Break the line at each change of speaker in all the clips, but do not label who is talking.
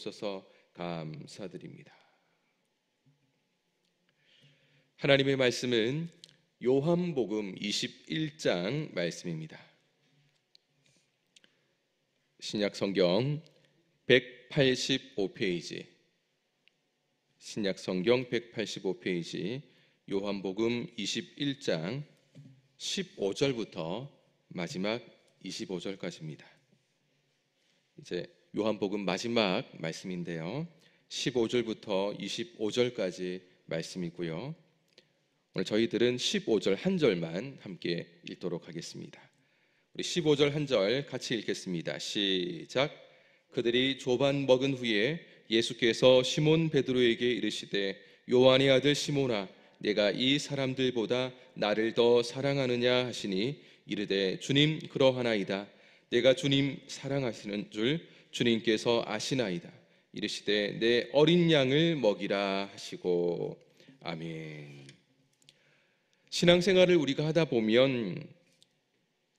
주옵소서. 감사드립니다. 하나님의 말씀은 요한복음 21장 말씀입니다. 신약성경 185페이지, 신약성경 185페이지, 요한복음 21장 15절부터 마지막 25절까지입니다. 이제 요한복음 마지막 말씀인데요, 15절부터 25절까지 말씀이고요. 오늘 저희들은 15절 한 절만 함께 읽도록 하겠습니다. 우리 15절 한 절 같이 읽겠습니다. 시작. 그들이 조반 먹은 후에 예수께서 시몬 베드로에게 이르시되 요한의 아들 시몬아, 내가 이 사람들보다 나를 더 사랑하느냐 하시니 이르되 주님, 그러하나이다. 내가 주님 사랑하시는 줄 주님께서 아시나이다. 이르시되 내 어린 양을 먹이라 하시고. 아멘. 신앙생활을 우리가 하다 보면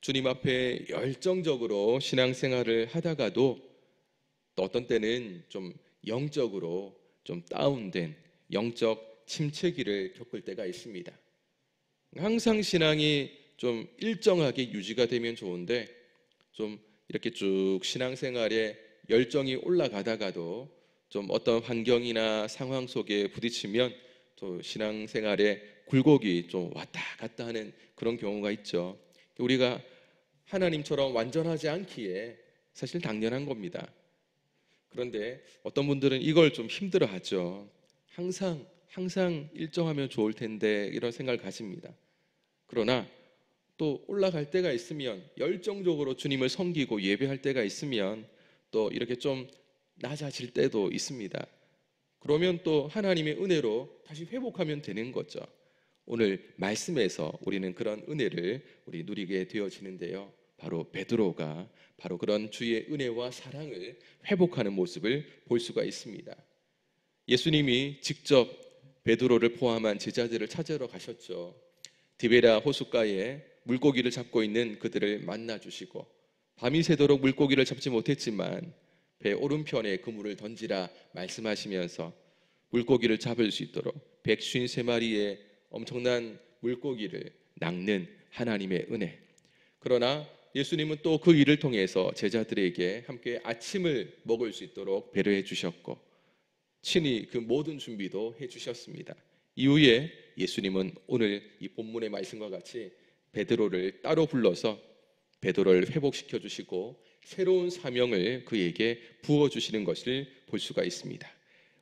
주님 앞에 열정적으로 신앙생활을 하다가도 또 어떤 때는 좀 영적으로 좀 다운된 영적 침체기를 겪을 때가 있습니다. 항상 신앙이 좀 일정하게 유지가 되면 좋은데 좀 이렇게 쭉 신앙생활에 열정이 올라가다가도 좀 어떤 환경이나 상황 속에 부딪히면 또 신앙생활에 굴곡이 좀 왔다 갔다 하는 그런 경우가 있죠. 우리가 하나님처럼 완전하지 않기에 사실 당연한 겁니다. 그런데 어떤 분들은 이걸 좀 힘들어하죠. 항상 일정하면 좋을 텐데 이런 생각을 가집니다. 그러나 또 올라갈 때가 있으면 열정적으로 주님을 섬기고 예배할 때가 있으면 또 이렇게 좀 낮아질 때도 있습니다. 그러면 또 하나님의 은혜로 다시 회복하면 되는 거죠. 오늘 말씀에서 우리는 그런 은혜를 우리 누리게 되어지는데요, 바로 베드로가 바로 그런 주의 은혜와 사랑을 회복하는 모습을 볼 수가 있습니다. 예수님이 직접 베드로를 포함한 제자들을 찾으러 가셨죠. 디베랴 호숫가에 물고기를 잡고 있는 그들을 만나 주시고, 밤이 새도록 물고기를 잡지 못했지만 배 오른편에 그물을 던지라 말씀하시면서 물고기를 잡을 수 있도록 153마리의 엄청난 물고기를 낚는 하나님의 은혜. 그러나 예수님은 또 그 일을 통해서 제자들에게 함께 아침을 먹을 수 있도록 배려해 주셨고 친히 그 모든 준비도 해 주셨습니다. 이후에 예수님은 오늘 이 본문의 말씀과 같이 베드로를 따로 불러서 베드로를 회복시켜 주시고 새로운 사명을 그에게 부어주시는 것을 볼 수가 있습니다.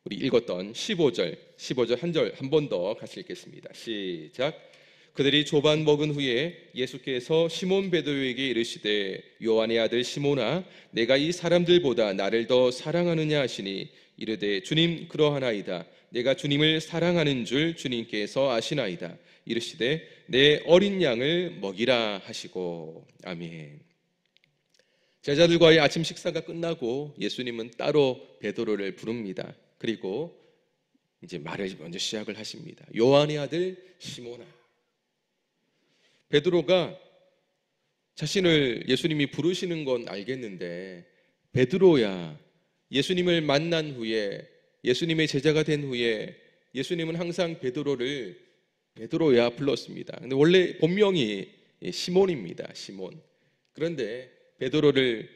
우리 읽었던 15절 한 절 한 번 더 같이 읽겠습니다. 시작. 그들이 조반 먹은 후에 예수께서 시몬 베드로에게 이르시되 요한의 아들 시몬아, 내가 이 사람들보다 나를 더 사랑하느냐 하시니 이르되 주님, 그러하나이다. 내가 주님을 사랑하는 줄 주님께서 아시나이다. 이르시되 내 어린 양을 먹이라 하시고. 아멘. 제자들과의 아침 식사가 끝나고 예수님은 따로 베드로를 부릅니다. 그리고 이제 말을 먼저 시작을 하십니다. 요한의 아들 시몬아. 베드로가 자신을 예수님이 부르시는 건 알겠는데 베드로야, 예수님을 만난 후에 예수님의 제자가 된 후에 예수님은 항상 베드로를 베드로야 불렀습니다. 근데 원래 본명이 시몬입니다. 시몬. 그런데 베드로를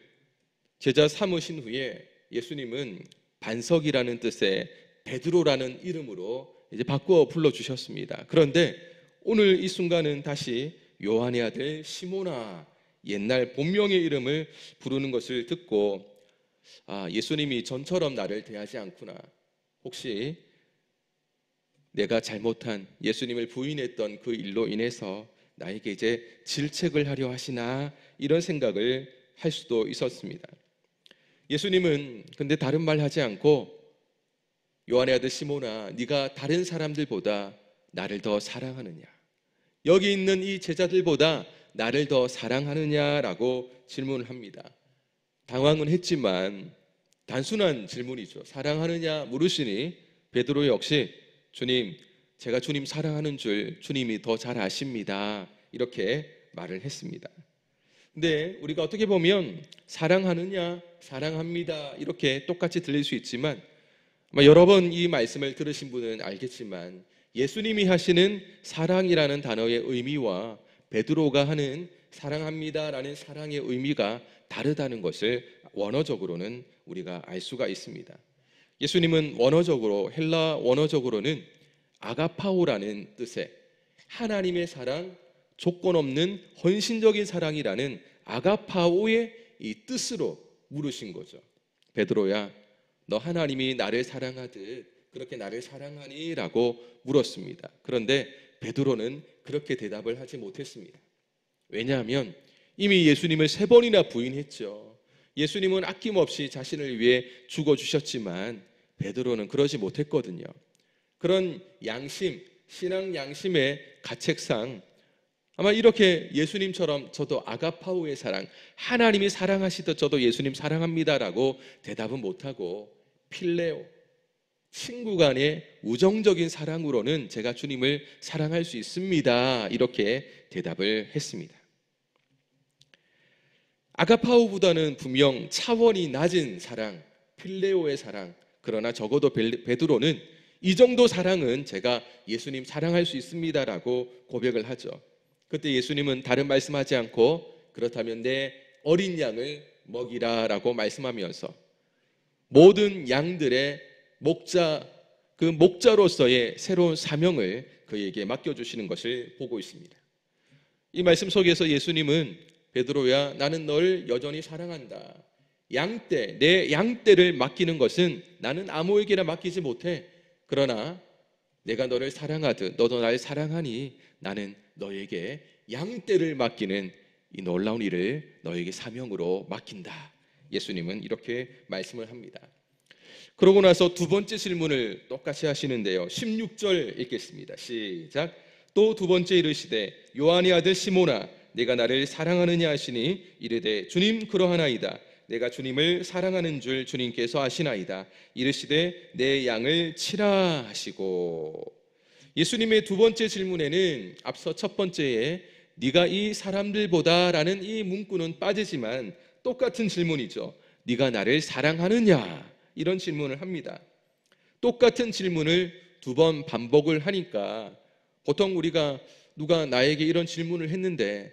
제자 삼으신 후에 예수님은 반석이라는 뜻의 베드로라는 이름으로 이제 바꿔 불러주셨습니다. 그런데 오늘 이 순간은 다시 요한의 아들 시몬아, 옛날 본명의 이름을 부르는 것을 듣고 예수님이 전처럼 나를 대하지 않구나. 혹시 내가 잘못한 예수님을 부인했던 그 일로 인해서 나에게 이제 질책을 하려 하시나, 이런 생각을 할 수도 있었습니다. 예수님은 근데 다른 말 하지 않고 요한의 아들 시몬아, 네가 다른 사람들보다 나를 더 사랑하느냐, 여기 있는 이 제자들보다 나를 더 사랑하느냐라고 질문을 합니다. 당황은 했지만 단순한 질문이죠. 사랑하느냐 물으시니 베드로 역시 주님, 제가 주님 사랑하는 줄 주님이 더 잘 아십니다. 이렇게 말을 했습니다. 근데 우리가 어떻게 보면 사랑하느냐, 사랑합니다 이렇게 똑같이 들릴 수 있지만 아마 여러 번 이 말씀을 들으신 분은 알겠지만 예수님이 하시는 사랑이라는 단어의 의미와 베드로가 하는 사랑합니다라는 사랑의 의미가 다르다는 것을 원어적으로는 우리가 알 수가 있습니다. 예수님은 헬라 원어적으로는 아가파오라는 뜻의 하나님의 사랑, 조건 없는 헌신적인 사랑이라는 아가파오의 이 뜻으로 물으신 거죠. 베드로야, 너 하나님이 나를 사랑하듯 그렇게 나를 사랑하니? 라고 물었습니다. 그런데 베드로는 그렇게 대답을 하지 못했습니다. 왜냐하면 이미 예수님을 3번이나 부인했죠. 예수님은 아낌없이 자신을 위해 죽어주셨지만 베드로는 그러지 못했거든요. 그런 양심, 신앙 양심의 가책상 아마 이렇게 예수님처럼 저도 아가파오의 사랑, 하나님이 사랑하시듯 저도 예수님 사랑합니다라고 대답은 못하고 필레오, 친구 간의 우정적인 사랑으로는 제가 주님을 사랑할 수 있습니다. 이렇게 대답을 했습니다. 아가파오보다는 분명 차원이 낮은 사랑, 필레오의 사랑, 그러나 적어도 베드로는 이 정도 사랑은 제가 예수님 사랑할 수 있습니다라고 고백을 하죠. 그때 예수님은 다른 말씀하지 않고 그렇다면 내 어린 양을 먹이라라고 말씀하면서 모든 양들의 목자, 그 목자로서의 새로운 사명을 그에게 맡겨주시는 것을 보고 있습니다. 이 말씀 속에서 예수님은 베드로야, 나는 널 여전히 사랑한다. 양떼, 내 양떼를 맡기는 것은 나는 아무에게나 맡기지 못해. 그러나 내가 너를 사랑하듯 너도 날 사랑하니 나는 너에게 양떼를 맡기는 이 놀라운 일을 너에게 사명으로 맡긴다. 예수님은 이렇게 말씀을 합니다. 그러고 나서 두 번째 질문을 똑같이 하시는데요. 16절 읽겠습니다. 시작. 또 두 번째 이르시되 요한의 아들 시몬아 내가 나를 사랑하느냐 하시니 이르되 주님 그러하나이다. 내가 주님을 사랑하는 줄 주님께서 아시나이다. 이르시되 내 양을 치라 하시고. 예수님의 두 번째 질문에는 앞서 첫 번째에 네가 이 사람들보다 라는 이 문구는 빠지지만 똑같은 질문이죠. 네가 나를 사랑하느냐? 이런 질문을 합니다. 똑같은 질문을 두 번 반복을 하니까 보통 우리가 누가 나에게 이런 질문을 했는데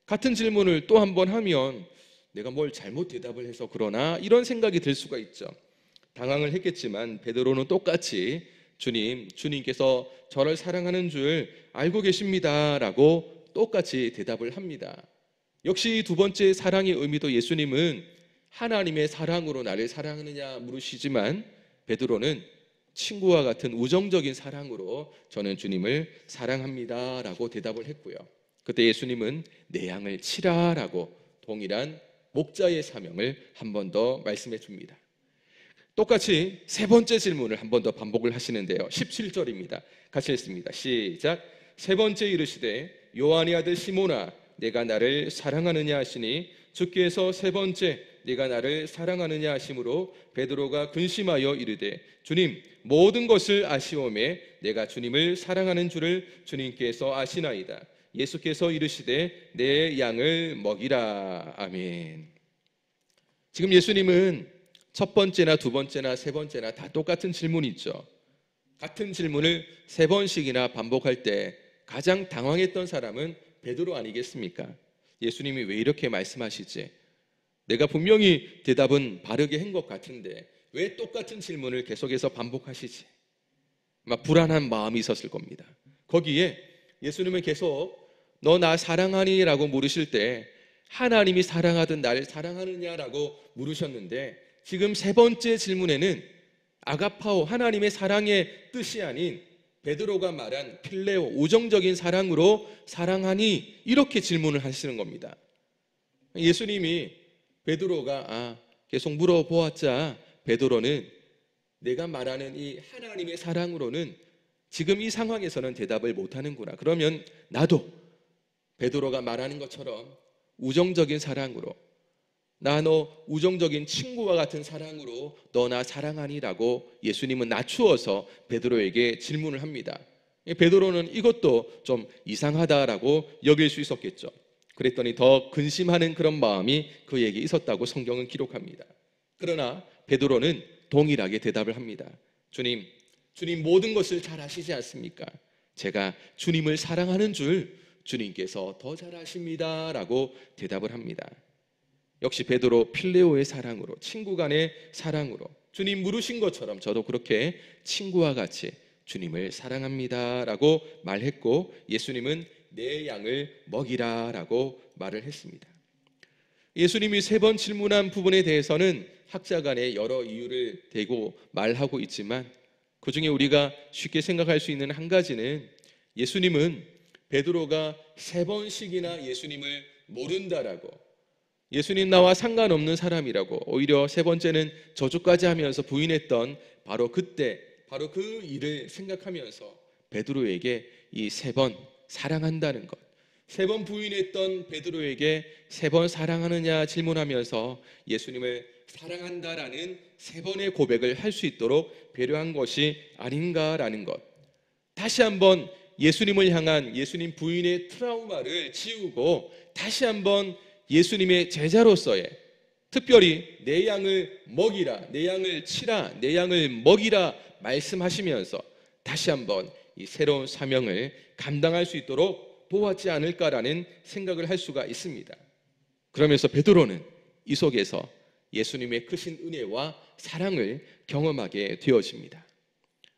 같은 질문을 또 한 번 하면 내가 뭘 잘못 대답을 해서 그러나 이런 생각이 들 수가 있죠. 당황을 했겠지만 베드로는 똑같이 주님께서 저를 사랑하는 줄 알고 계십니다 라고 똑같이 대답을 합니다. 역시 두 번째 사랑의 의미도 예수님은 하나님의 사랑으로 나를 사랑하느냐 물으시지만 베드로는 친구와 같은 우정적인 사랑으로 저는 주님을 사랑합니다 라고 대답을 했고요. 그때 예수님은 내 양을 치라 라고 동일한 목자의 사명을 한 번 더 말씀해 줍니다. 똑같이 세 번째 질문을 한 번 더 반복을 하시는데요. 17절입니다. 같이 읽습니다. 시작. 세 번째 이르시되 요한의 아들 시몬아 내가 나를 사랑하느냐 하시니 주께서 세 번째 네가 나를 사랑하느냐 하심으로 베드로가 근심하여 이르되 주님 모든 것을 아시오매 내가 주님을 사랑하는 줄을 주님께서 아시나이다. 예수께서 이르시되 내 양을 먹이라. 아멘. 지금 예수님은 첫 번째나 두 번째나 세 번째나 다 똑같은 질문이죠. 같은 질문을 세 번씩이나 반복할 때 가장 당황했던 사람은 베드로 아니겠습니까? 예수님이 왜 이렇게 말씀하시지? 내가 분명히 대답은 바르게 한 것 같은데 왜 똑같은 질문을 계속해서 반복하시지? 막 불안한 마음이 있었을 겁니다. 거기에 예수님은 계속 너 나 사랑하니? 라고 물으실 때 하나님이 사랑하듯 나를 사랑하느냐라고 물으셨는데 지금 세 번째 질문에는 아가파오 하나님의 사랑의 뜻이 아닌 베드로가 말한 필레오 우정적인 사랑으로 사랑하니 이렇게 질문을 하시는 겁니다. 예수님이 베드로가 계속 물어보았자 베드로는 내가 말하는 이 하나님의 사랑으로는 지금 이 상황에서는 대답을 못하는구나. 그러면 나도 베드로가 말하는 것처럼 우정적인 사랑으로 나 너 우정적인 친구와 같은 사랑으로 너 나 사랑하니라고 예수님은 낮추어서 베드로에게 질문을 합니다. 베드로는 이것도 좀 이상하다라고 여길 수 있었겠죠. 그랬더니 더 근심하는 그런 마음이 그에게 있었다고 성경은 기록합니다. 그러나 베드로는 동일하게 대답을 합니다. 주님 모든 것을 잘 아시지 않습니까? 제가 주님을 사랑하는 줄 주님께서 더 잘 아십니다 라고 대답을 합니다. 역시 베드로 필레오의 사랑으로, 친구 간의 사랑으로 주님 물으신 것처럼 저도 그렇게 친구와 같이 주님을 사랑합니다 라고 말했고, 예수님은 내 양을 먹이라 라고 말을 했습니다. 예수님이 3번 질문한 부분에 대해서는 학자 간에 여러 이유를 대고 말하고 있지만, 그 중에 우리가 쉽게 생각할 수 있는 한 가지는 예수님은 베드로가 3번씩이나 예수님을 모른다라고, 예수님 나와 상관없는 사람이라고, 오히려 3번째는 저주까지 하면서 부인했던 바로 그때, 바로 그 일을 생각하면서 베드로에게 이 3번 사랑한다는 것, 3번 부인했던 베드로에게 3번 사랑하느냐 질문하면서 예수님을 사랑한다라는 3번의 고백을 할 수 있도록 배려한 것이 아닌가라는 것, 다시 한번 예수님을 향한 예수님 부인의 트라우마를 지우고 다시 한번 예수님의 제자로서의, 특별히 내 양을 먹이라, 내 양을 치라, 내 양을 먹이라 말씀하시면서 다시 한번 이 새로운 사명을 감당할 수 있도록 도왔지 않을까라는 생각을 할 수가 있습니다. 그러면서 베드로는 이 속에서 예수님의 크신 은혜와 사랑을 경험하게 되어집니다.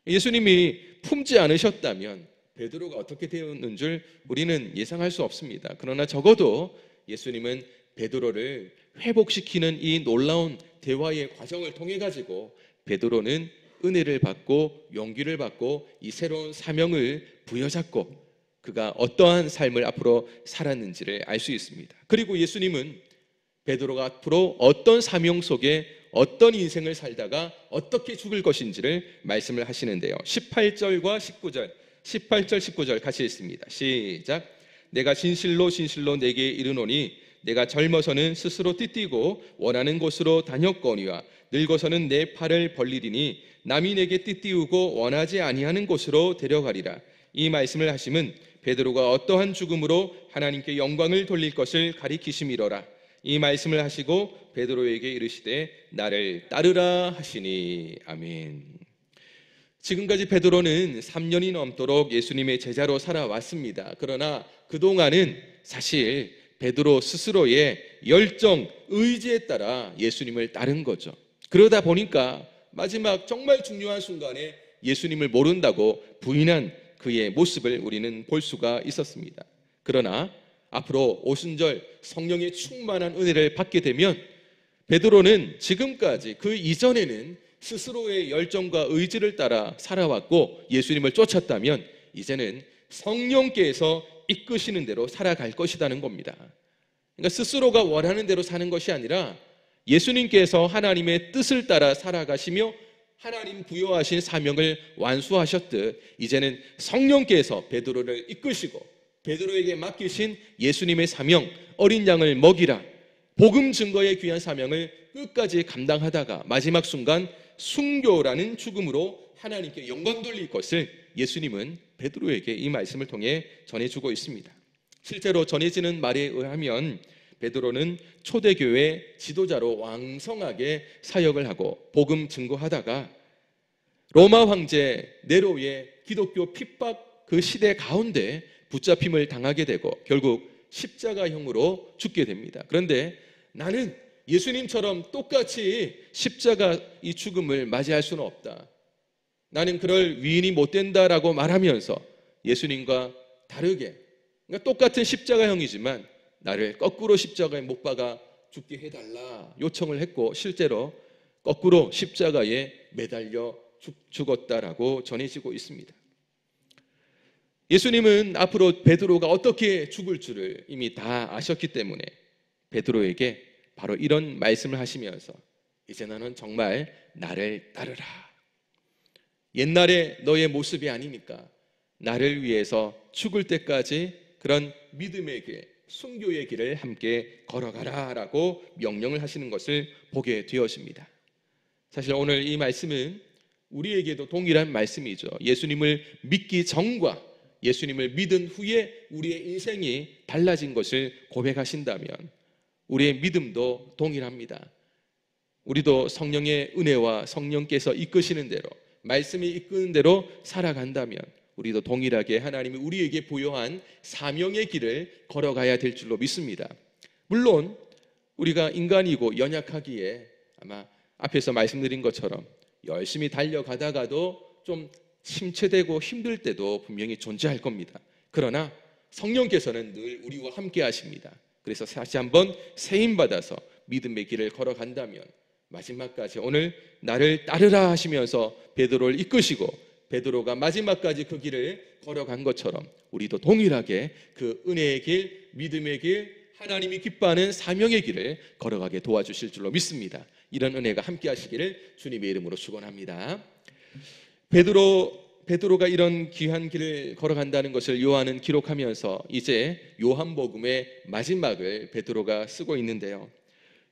예수님이 품지 않으셨다면 베드로가 어떻게 되었는 줄 우리는 예상할 수 없습니다. 그러나 적어도 예수님은 베드로를 회복시키는 이 놀라운 대화의 과정을 통해 가지고 베드로는 은혜를 받고 용기를 받고 이 새로운 사명을 부여잡고 그가 어떠한 삶을 앞으로 살았는지를 알 수 있습니다. 그리고 예수님은 베드로가 앞으로 어떤 사명 속에 어떤 인생을 살다가 어떻게 죽을 것인지를 말씀을 하시는데요. 18절과 19절, 18절 19절 같이 읽습니다. 시작. 내가 진실로 진실로 내게 이르노니 내가 젊어서는 스스로 띠띠고 원하는 곳으로 다녔거니와 늙어서는 내 팔을 벌리리니 남이 내게 띠띠우고 원하지 아니하는 곳으로 데려가리라. 이 말씀을 하심은 베드로가 어떠한 죽음으로 하나님께 영광을 돌릴 것을 가리키심이로라. 이 말씀을 하시고 베드로에게 이르시되 나를 따르라 하시니. 아멘. 지금까지 베드로는 3년이 넘도록 예수님의 제자로 살아왔습니다. 그러나 그동안은 사실 베드로 스스로의 열정, 의지에 따라 예수님을 따른 거죠. 그러다 보니까 마지막 정말 중요한 순간에 예수님을 모른다고 부인한 그의 모습을 우리는 볼 수가 있었습니다. 그러나 앞으로 오순절 성령의 충만한 은혜를 받게 되면 베드로는 지금까지 그 이전에는 스스로의 열정과 의지를 따라 살아왔고 예수님을 쫓았다면 이제는 성령께서 이끄시는 대로 살아갈 것이라는 겁니다. 그러니까 스스로가 원하는 대로 사는 것이 아니라 예수님께서 하나님의 뜻을 따라 살아가시며 하나님 부여하신 사명을 완수하셨듯 이제는 성령께서 베드로를 이끄시고 베드로에게 맡기신 예수님의 사명, 어린 양을 먹이라, 복음 증거의 귀한 사명을 끝까지 감당하다가 마지막 순간 순교라는 죽음으로 하나님께 영광 돌릴 것을 예수님은 베드로에게 이 말씀을 통해 전해주고 있습니다. 실제로 전해지는 말에 의하면 베드로는 초대교회 지도자로 왕성하게 사역을 하고 복음 증거하다가 로마 황제 네로의 기독교 핍박 그 시대 가운데 붙잡힘을 당하게 되고 결국 십자가형으로 죽게 됩니다. 그런데 나는 예수님처럼 똑같이 십자가 이 죽음을 맞이할 수는 없다. 나는 그럴 위인이 못 된다라고 말하면서 예수님과 다르게, 그러니까 똑같은 십자가형이지만 나를 거꾸로 십자가에 못 박아 죽게 해달라 요청을 했고 실제로 거꾸로 십자가에 매달려 죽었다라고 전해지고 있습니다. 예수님은 앞으로 베드로가 어떻게 죽을 줄을 이미 다 아셨기 때문에 베드로에게 바로 이런 말씀을 하시면서 이제 너는 정말 나를 따르라. 옛날에 너의 모습이 아니니까 나를 위해서 죽을 때까지 그런 믿음의 길, 순교의 길을 함께 걸어가라 라고 명령을 하시는 것을 보게 되어집니다. 사실 오늘 이 말씀은 우리에게도 동일한 말씀이죠. 예수님을 믿기 전과 예수님을 믿은 후에 우리의 인생이 달라진 것을 고백하신다면 우리의 믿음도 동일합니다. 우리도 성령의 은혜와 성령께서 이끄시는 대로, 말씀이 이끄는 대로 살아간다면 우리도 동일하게 하나님이 우리에게 부여한 사명의 길을 걸어가야 될 줄로 믿습니다. 물론 우리가 인간이고 연약하기에 아마 앞에서 말씀드린 것처럼 열심히 달려가다가도 좀 침체되고 힘들 때도 분명히 존재할 겁니다. 그러나 성령께서는 늘 우리와 함께 하십니다. 그래서 다시 한번 세임받아서 믿음의 길을 걸어간다면 마지막까지 오늘 나를 따르라 하시면서 베드로를 이끄시고 베드로가 마지막까지 그 길을 걸어간 것처럼 우리도 동일하게 그 은혜의 길, 믿음의 길, 하나님이 기뻐하는 사명의 길을 걸어가게 도와주실 줄로 믿습니다. 이런 은혜가 함께 하시기를 주님의 이름으로 축원합니다. 베드로가 이런 귀한 길을 걸어간다는 것을 요한은 기록하면서 이제 요한복음의 마지막을 베드로가 쓰고 있는데요.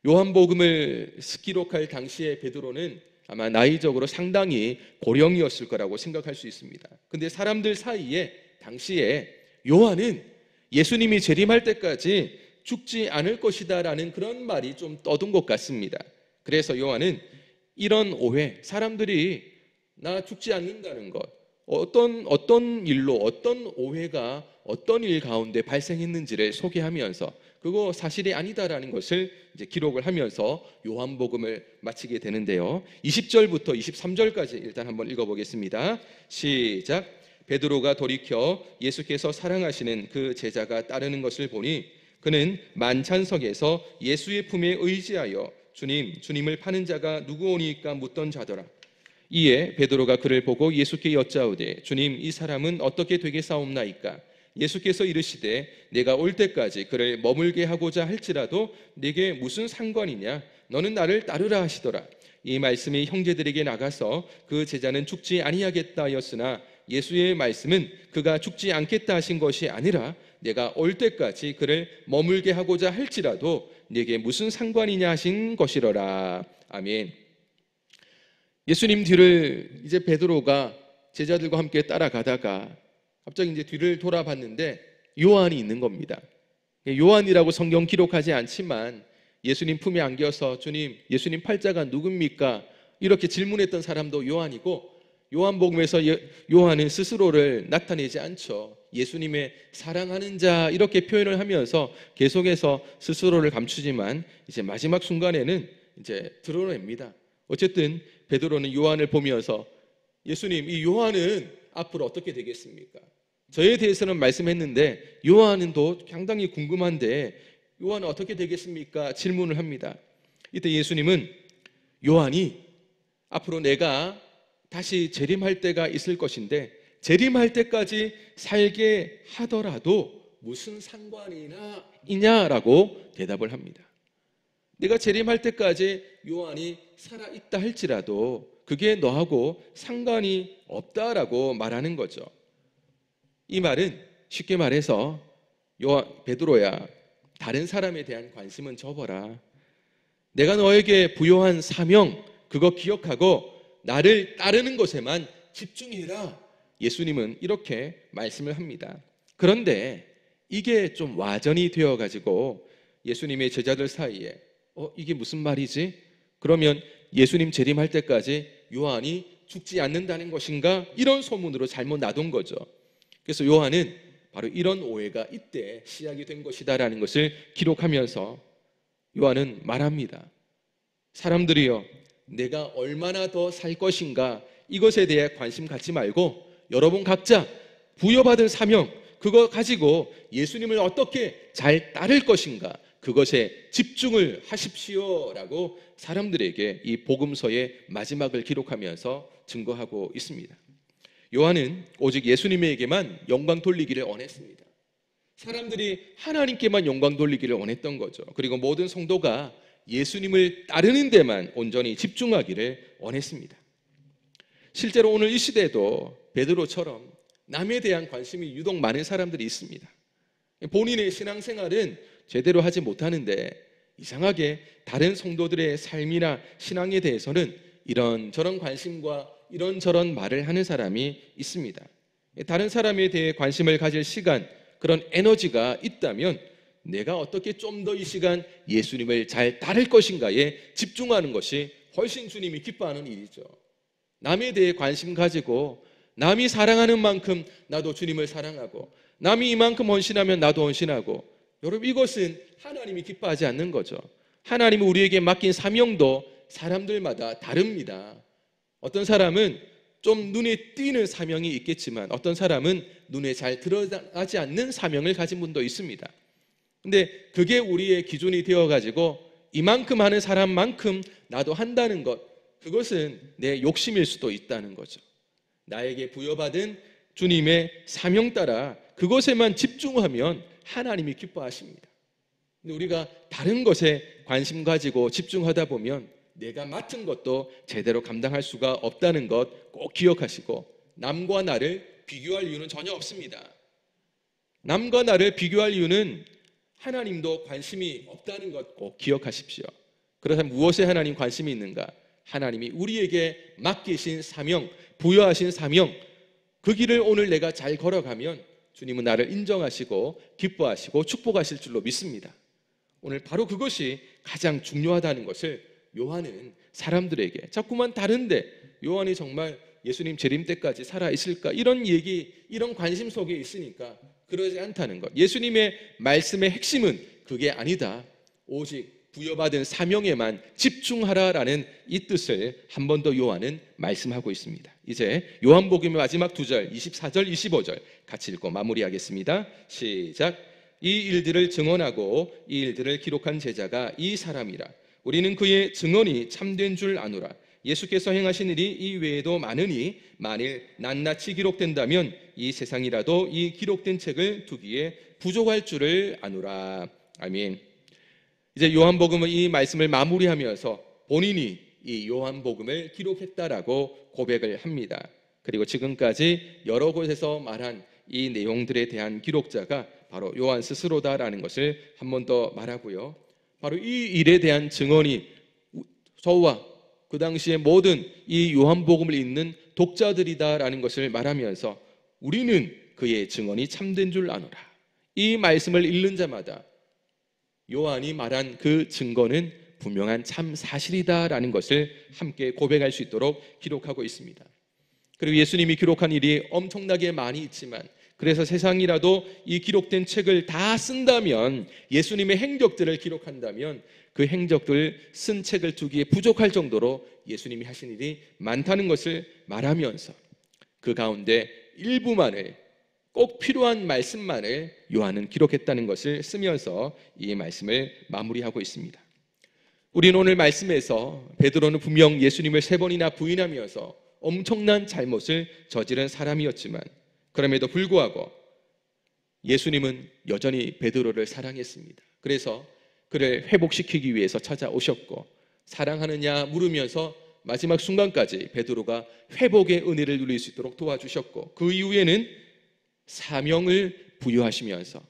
요한복음을 기록할 당시에 베드로는 아마 나이적으로 상당히 고령이었을 거라고 생각할 수 있습니다. 근데 사람들 사이에 당시에 요한은 예수님이 재림할 때까지 죽지 않을 것이다 라는 그런 말이 좀 떠든 것 같습니다. 그래서 요한은 이런 오해, 사람들이 나 죽지 않는다는 것, 어떤 일로 어떤 오해가 어떤 일 가운데 발생했는지를 소개하면서 그거 사실이 아니다라는 것을 이제 기록을 하면서 요한복음을 마치게 되는데요. 20절부터 23절까지 일단 한번 읽어보겠습니다. 시작. 베드로가 돌이켜 예수께서 사랑하시는 그 제자가 따르는 것을 보니 그는 만찬석에서 예수의 품에 의지하여 주님을 파는 자가 누구오니까 묻던 자더라. 이에 베드로가 그를 보고 예수께 여짜오되 주님, 이 사람은 어떻게 되겠사옵나이까? 예수께서 이르시되 내가 올 때까지 그를 머물게 하고자 할지라도 네게 무슨 상관이냐? 너는 나를 따르라 하시더라. 이 말씀이 형제들에게 나가서 그 제자는 죽지 아니하겠다 하였으나 예수의 말씀은 그가 죽지 않겠다 하신 것이 아니라 내가 올 때까지 그를 머물게 하고자 할지라도 네게 무슨 상관이냐 하신 것이로라. 아멘. 예수님 뒤를 이제 베드로가 제자들과 함께 따라가다가 갑자기 이제 뒤를 돌아봤는데 요한이 있는 겁니다. 요한이라고 성경 기록하지 않지만 예수님 품에 안겨서 주님, 예수님 팔자가 누굽니까? 이렇게 질문했던 사람도 요한이고, 요한복음에서 요한은 스스로를 나타내지 않죠. 예수님의 사랑하는 자 이렇게 표현을 하면서 계속해서 스스로를 감추지만 이제 마지막 순간에는 이제 드러냅니다. 어쨌든 베드로는 요한을 보면서 예수님, 이 요한은 앞으로 어떻게 되겠습니까? 저에 대해서는 말씀했는데 요한은 또 상당히 궁금한데 요한은 어떻게 되겠습니까? 질문을 합니다. 이때 예수님은 요한이 앞으로 내가 다시 재림할 때가 있을 것인데 재림할 때까지 살게 하더라도 무슨 상관이나 있냐라고 대답을 합니다. 내가 재림할 때까지 요한이 살아있다 할지라도 그게 너하고 상관이 없다라고 말하는 거죠. 이 말은 쉽게 말해서 베드로야, 다른 사람에 대한 관심은 접어라. 내가 너에게 부여한 사명 그거 기억하고 나를 따르는 것에만 집중해라. 예수님은 이렇게 말씀을 합니다. 그런데 이게 좀 와전이 되어가지고 예수님의 제자들 사이에 이게 무슨 말이지? 그러면 예수님 재림할 때까지 요한이 죽지 않는다는 것인가? 이런 소문으로 잘못 놔둔 거죠. 그래서 요한은 바로 이런 오해가 이때 시작이 된 것이다라는 것을 기록하면서 요한은 말합니다. 사람들이요, 내가 얼마나 더 살 것인가 이것에 대해 관심 갖지 말고 여러분 각자 부여받은 사명 그거 가지고 예수님을 어떻게 잘 따를 것인가 그것에 집중을 하십시오라고 사람들에게 이 복음서의 마지막을 기록하면서 증거하고 있습니다. 요한은 오직 예수님에게만 영광 돌리기를 원했습니다. 사람들이 하나님께만 영광 돌리기를 원했던 거죠. 그리고 모든 성도가 예수님을 따르는 데만 온전히 집중하기를 원했습니다. 실제로 오늘 이 시대에도 베드로처럼 남에 대한 관심이 유독 많은 사람들이 있습니다. 본인의 신앙생활은 제대로 하지 못하는데 이상하게 다른 성도들의 삶이나 신앙에 대해서는 이런저런 관심과 이런저런 말을 하는 사람이 있습니다. 다른 사람에 대해 관심을 가질 시간, 그런 에너지가 있다면 내가 어떻게 좀 더 이 시간 예수님을 잘 따를 것인가에 집중하는 것이 훨씬 주님이 기뻐하는 일이죠. 남에 대해 관심 가지고 남이 사랑하는 만큼 나도 주님을 사랑하고, 남이 이만큼 헌신하면 나도 헌신하고, 여러분 이것은 하나님이 기뻐하지 않는 거죠. 하나님이 우리에게 맡긴 사명도 사람들마다 다릅니다. 어떤 사람은 좀 눈에 띄는 사명이 있겠지만 어떤 사람은 눈에 잘 드러나지 않는 사명을 가진 분도 있습니다. 근데 그게 우리의 기준이 되어가지고 이만큼 하는 사람만큼 나도 한다는 것, 그것은 내 욕심일 수도 있다는 거죠. 나에게 부여받은 주님의 사명 따라 그것에만 집중하면 하나님이 기뻐하십니다. 근데 우리가 다른 것에 관심 가지고 집중하다 보면 내가 맡은 것도 제대로 감당할 수가 없다는 것 꼭 기억하시고, 남과 나를 비교할 이유는 전혀 없습니다. 남과 나를 비교할 이유는 하나님도 관심이 없다는 것 꼭 기억하십시오. 그렇다면 무엇에 하나님 관심이 있는가? 하나님이 우리에게 맡기신 사명, 부여하신 사명, 그 길을 오늘 내가 잘 걸어가면 주님은 나를 인정하시고 기뻐하시고 축복하실 줄로 믿습니다. 오늘 바로 그것이 가장 중요하다는 것을 요한은 사람들에게, 자꾸만 다른데 요한이 정말 예수님 재림 때까지 살아있을까, 이런 얘기, 이런 관심 속에 있으니까 그러지 않다는 것. 예수님의 말씀의 핵심은 그게 아니다, 오직 부여받은 사명에만 집중하라라는 이 뜻을 한 번 더 요한은 말씀하고 있습니다. 이제 요한복음의 마지막 2절 24절 25절 같이 읽고 마무리하겠습니다. 시작. 이 일들을 증언하고 이 일들을 기록한 제자가 이 사람이라. 우리는 그의 증언이 참된 줄 아노라. 예수께서 행하신 일이 이 외에도 많으니 만일 낱낱이 기록된다면 이 세상이라도 이 기록된 책을 두기에 부족할 줄을 아노라. 아멘. 이제 요한복음은 이 말씀을 마무리하면서 본인이 이 요한복음을 기록했다라고 고백을 합니다. 그리고 지금까지 여러 곳에서 말한 이 내용들에 대한 기록자가 바로 요한 스스로다라는 것을 한 번 더 말하고요. 바로 이 일에 대한 증언이 저와 그 당시에 모든 이 요한복음을 읽는 독자들이다라는 것을 말하면서 우리는 그의 증언이 참된 줄 아노라. 이 말씀을 읽는 자마다 요한이 말한 그 증거는 분명한 참 사실이다라는 것을 함께 고백할 수 있도록 기록하고 있습니다. 그리고 예수님이 기록한 일이 엄청나게 많이 있지만, 그래서 세상이라도 이 기록된 책을 다 쓴다면, 예수님의 행적들을 기록한다면 그 행적들을 쓴 책을 두기에 부족할 정도로 예수님이 하신 일이 많다는 것을 말하면서 그 가운데 일부만을, 꼭 필요한 말씀만을 요한은 기록했다는 것을 쓰면서 이 말씀을 마무리하고 있습니다. 우리는 오늘 말씀에서 베드로는 분명 예수님을 3번이나 부인하면서 엄청난 잘못을 저지른 사람이었지만 그럼에도 불구하고 예수님은 여전히 베드로를 사랑했습니다. 그래서 그를 회복시키기 위해서 찾아오셨고, 사랑하느냐 물으면서 마지막 순간까지 베드로가 회복의 은혜를 누릴 수 있도록 도와주셨고, 그 이후에는 사명을 부여하시면서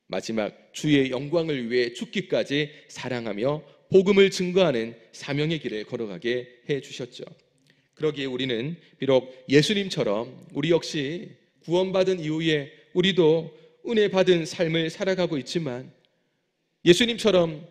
마지막 주의 영광을 위해 죽기까지 사랑하며 복음을 증거하는 사명의 길을 걸어가게 해주셨죠. 그러기에 우리는 비록 예수님처럼 우리 역시 구원받은 이후에 우리도 은혜 받은 삶을 살아가고 있지만, 예수님처럼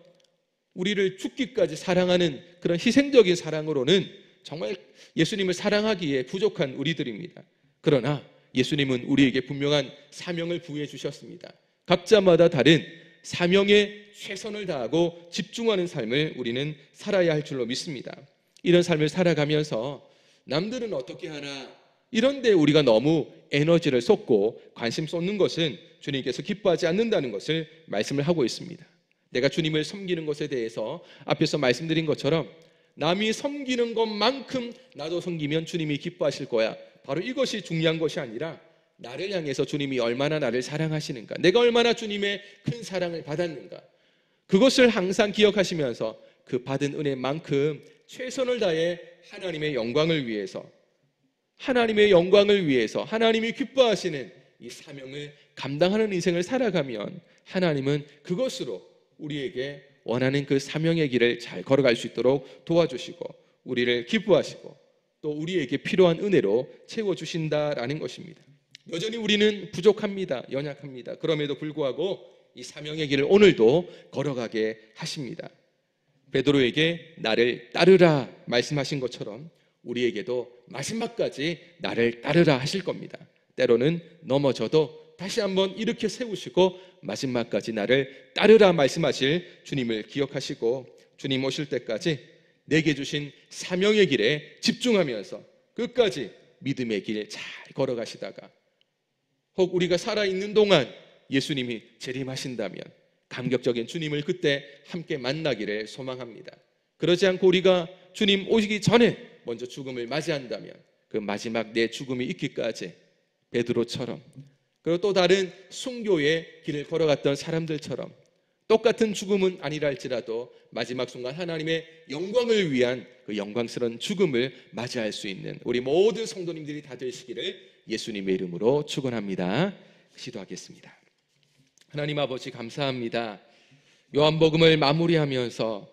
우리를 죽기까지 사랑하는 그런 희생적인 사랑으로는 정말 예수님을 사랑하기에 부족한 우리들입니다. 그러나 예수님은 우리에게 분명한 사명을 부여해 주셨습니다. 각자마다 다른 사명에 최선을 다하고 집중하는 삶을 우리는 살아야 할 줄로 믿습니다. 이런 삶을 살아가면서 남들은 어떻게 하나, 이런데 우리가 너무 에너지를 쏟고 관심 쏟는 것은 주님께서 기뻐하지 않는다는 것을 말씀을 하고 있습니다. 내가 주님을 섬기는 것에 대해서 앞에서 말씀드린 것처럼 남이 섬기는 것만큼 나도 섬기면 주님이 기뻐하실 거야, 바로 이것이 중요한 것이 아니라 나를 향해서 주님이 얼마나 나를 사랑하시는가, 내가 얼마나 주님의 큰 사랑을 받았는가, 그것을 항상 기억하시면서 그 받은 은혜만큼 최선을 다해 하나님의 영광을 위해서, 하나님의 영광을 위해서 하나님이 기뻐하시는 이 사명을 감당하는 인생을 살아가면 하나님은 그것으로 우리에게 원하는 그 사명의 길을 잘 걸어갈 수 있도록 도와주시고 우리를 기뻐하시고 또 우리에게 필요한 은혜로 채워주신다라는 것입니다. 여전히 우리는 부족합니다. 연약합니다. 그럼에도 불구하고 이 사명의 길을 오늘도 걸어가게 하십니다. 베드로에게 나를 따르라 말씀하신 것처럼 우리에게도 마지막까지 나를 따르라 하실 겁니다. 때로는 넘어져도 다시 한번 일으켜 세우시고 마지막까지 나를 따르라 말씀하실 주님을 기억하시고 주님 오실 때까지 내게 주신 사명의 길에 집중하면서 끝까지 믿음의 길 잘 걸어가시다가 혹 우리가 살아있는 동안 예수님이 재림하신다면 감격적인 주님을 그때 함께 만나기를 소망합니다. 그러지 않고 우리가 주님 오시기 전에 먼저 죽음을 맞이한다면 그 마지막 내 죽음이 있기까지 베드로처럼 그리고 또 다른 순교의 길을 걸어갔던 사람들처럼 똑같은 죽음은 아니라 할지라도 마지막 순간 하나님의 영광을 위한 그 영광스러운 죽음을 맞이할 수 있는 우리 모든 성도님들이 다 되시기를 예수님의 이름으로 축원합니다. 기도하겠습니다. 하나님 아버지 감사합니다. 요한복음을 마무리하면서